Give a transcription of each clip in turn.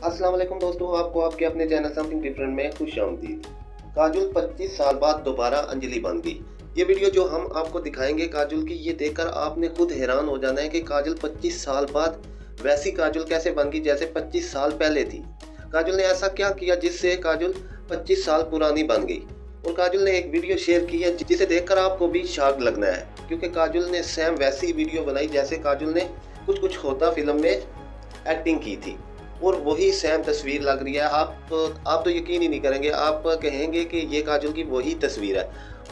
अस्सलाम वालेकुम दोस्तों, आपको आपके अपने चैनल समथिंग डिफरेंट में खुशामदीद। काजोल 25 साल बाद दोबारा अंजलि बन गई। ये वीडियो जो हम आपको दिखाएंगे काजोल की, ये देखकर आपने खुद हैरान हो जाना है कि काजोल 25 साल बाद वैसी काजोल कैसे बन गई जैसे 25 साल पहले थी। काजोल ने ऐसा क्या किया जिससे काजोल 25 साल पुरानी बन गई। और काजोल ने एक वीडियो शेयर की है जिसे देखकर आपको भी शॉक लगना है, क्योंकि काजोल ने सेम वैसी वीडियो बनाई जैसे काजोल ने कुछ कुछ होता फिल्म में एक्टिंग की थी। और वही सेम तस्वीर लग रही है। आप तो यकीन ही नहीं करेंगे, आप कहेंगे कि ये काजोल की वही तस्वीर है,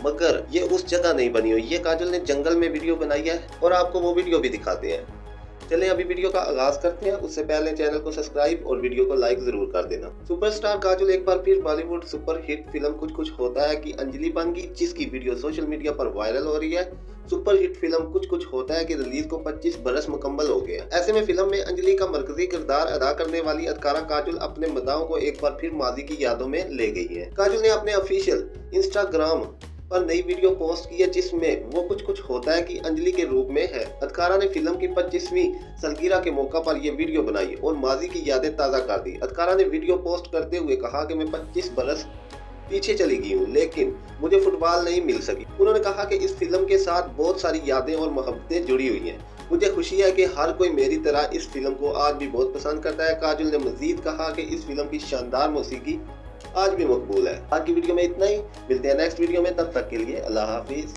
मगर ये उस जगह नहीं बनी हुई। ये काजोल ने जंगल में वीडियो बनाई है और आपको वो वीडियो भी दिखाते हैं। चलिए अभी वीडियो का आगाज करते हैं। उससे पहले चैनल को सब्सक्राइब और वीडियो को लाइक जरूर कर देना। सुपरस्टार काजोल एक बार फिर बॉलीवुड सुपर हिट फिल्म कुछ कुछ होता है कि अंजलि बन गई, जिसकी वीडियो सोशल मीडिया पर वायरल हो रही है। सुपर हिट फिल्म कुछ कुछ होता है कि रिलीज को 25 बरस मुकम्मल हो गए। ऐसे में फिल्म में अंजलि का मरकजी किरदार अदा करने वाली अदकारा काजोल अपने मदाओं को एक बार फिर माजी की यादों में ले गई है। काजोल ने अपने ऑफिशियल इंस्टाग्राम पर नई वीडियो पोस्ट की है जिसमें वो कुछ कुछ होता है कि अंजलि के रूप में है। अदकारा ने फिल्म की 25वीं सालगिरह के मौका पर यह वीडियो बनाई और माजी की यादें ताज़ा कर दी। अदकारा ने वीडियो पोस्ट करते हुए कहा कि मैं 25 बरस पीछे चली गई हूँ, लेकिन मुझे फुटबॉल नहीं मिल सकी। उन्होंने कहा कि इस फिल्म के साथ बहुत सारी यादें और मोहब्बतें जुड़ी हुई हैं। मुझे खुशी है कि हर कोई मेरी तरह इस फिल्म को आज भी बहुत पसंद करता है। काजोल ने मजीद कहा कि इस फिल्म की शानदार मौसीकी आज भी मकबूल है। आज की वीडियो में इतना ही, मिलते हैं नेक्स्ट वीडियो में, तब तक के लिए अल्लाह हाफिज।